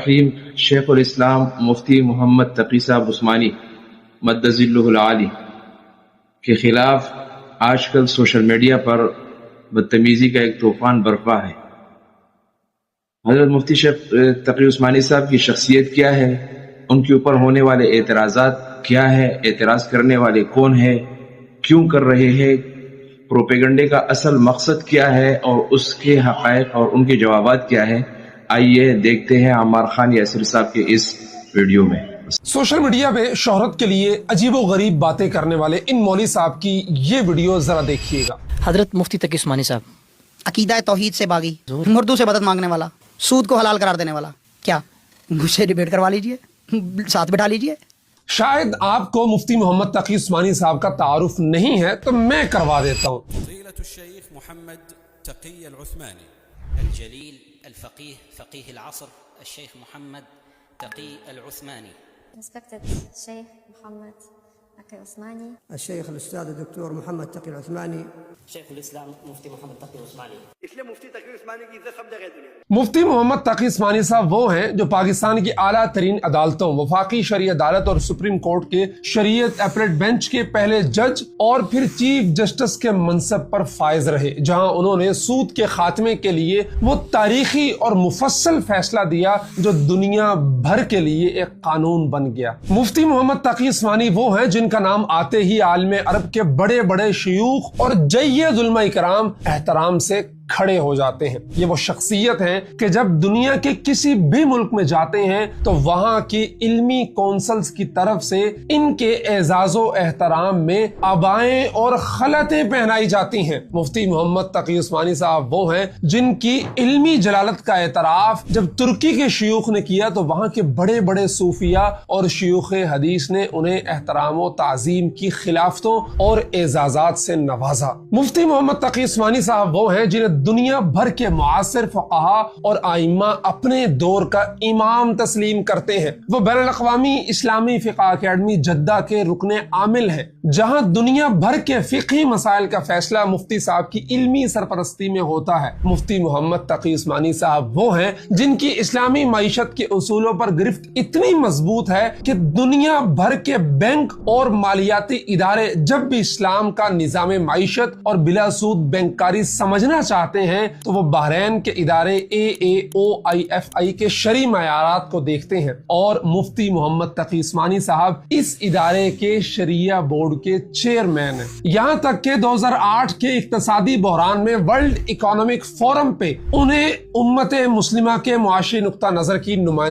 رحیم شیخ الاسلام مفتی محمد تقی صاحب عثمانی مدظ اللہ العالی کے خلاف آج کل سوشل میڈیا پر بدتمیزی کا ایک طوفان برپا ہے۔ حضرت مفتی شیخ تقی عثمانی صاحب کی شخصیت کیا ہے، ان کے اوپر ہونے والے اعتراضات کیا ہے، اعتراض کرنے والے کون ہیں، کیوں کر رہے ہیں، پروپیگنڈے کا اصل مقصد کیا ہے اور اس کے حقائق اور ان کے جوابات کیا ہیں، آئیے دیکھتے ہیں عمار خان یاسر صاحب کے اس ویڈیو میں۔ سوشل میڈیا پہ شہرت کے لیے عجیب و غریب باتیں کرنے والے ان مولوی صاحب کی یہ ویڈیو ذرا دیکھیے گا۔ حضرت مفتی تقی عثمانی صاحب عقیدہ توحید سے باغی، مردوں سے مدد مانگنے والا، سود کو حلال قرار دینے والا، کیا مجھ سے ڈیبیٹ کروا لیجئے، ساتھ بٹھا لیجئے۔ شاید آپ کو مفتی محمد تقی عثمانی صاحب کا تعارف نہیں ہے تو میں کروا دیتا ہوں۔ فضيلة الشيخ محمد تقي العثماني الجليل الفقيه فقيه العصر الشيخ محمد Taqi العثماني. Respected Sheikh Muhammad Taqi Usmani, الشيخ الأستاذ الدكتور محمد تقي العثماني، شیخ الاسلام مفتی محمد تقی عثمانی۔ مفتی محمد تقی عثمانی صاحب وہ ہیں جو پاکستان کی اعلیٰ ترین عدالتوں، وفاقی شرعی عدالت اور سپریم کورٹ کے شریعت اپیلیٹ بینچ کے پہلے جج اور پھر چیف جسٹس کے منصب پر فائز رہے، جہاں انہوں نے سود کے خاتمے کے لیے وہ تاریخی اور مفصل فیصلہ دیا جو دنیا بھر کے لیے ایک قانون بن گیا۔ مفتی محمد تقی عثمانی وہ ہیں جن کا نام آتے ہی عالم عرب کے بڑے بڑے شیوخ اور جید علماء کرام احترام سے کھڑے ہو جاتے ہیں۔ یہ وہ شخصیت ہیں کہ جب دنیا کے کسی بھی ملک میں جاتے ہیں تو وہاں کی علمی کونسلز کی طرف سے ان کے اعزاز و احترام میں عبائیں اور خلعتیں پہنائی جاتی ہیں۔ مفتی محمد تقی عثمانی صاحب وہ ہیں جن کی علمی جلالت کا اعتراف جب ترکی کے شیوخ نے کیا تو وہاں کے بڑے بڑے صوفیاء اور شیوخ حدیث نے انہیں احترام و تعظیم کی خلافتوں اور اعزازات سے نوازا۔ مفتی محمد تقی عثمانی صاحب وہ ہیں جنہیں دنیا بھر کے معاصر فقہا اور ائمہ اپنے دور کا امام تسلیم کرتے ہیں۔ وہ بین الاقوامی اسلامی فقہ اکیڈمی جدہ کے رکن عامل ہیں، جہاں دنیا بھر کے فقہی مسائل کا فیصلہ مفتی صاحب کی علمی سرپرستی میں ہوتا ہے۔ مفتی محمد تقی عثمانی صاحب وہ ہیں جن کی اسلامی معیشت کے اصولوں پر گرفت اتنی مضبوط ہے کہ دنیا بھر کے بینک اور مالیاتی ادارے جب بھی اسلام کا نظام معیشت اور بلا سود بینکاری سمجھنا چاہتے ہیں تو وہ بحرین کے ادارے AAOIFI کے شرعی معیارات کو دیکھتے ہیں، اور مفتی محمد تقی عثمانی صاحب اس ادارے کے شریعہ بورڈ کے چیئرمین ہیں۔ یہاں تک کہ 2008 کے اقتصادی بحران میں ورلڈ اکنامک فورم پہ انہیں امت مسلمہ کے معاشی نقطہ نظر کی نمائندگی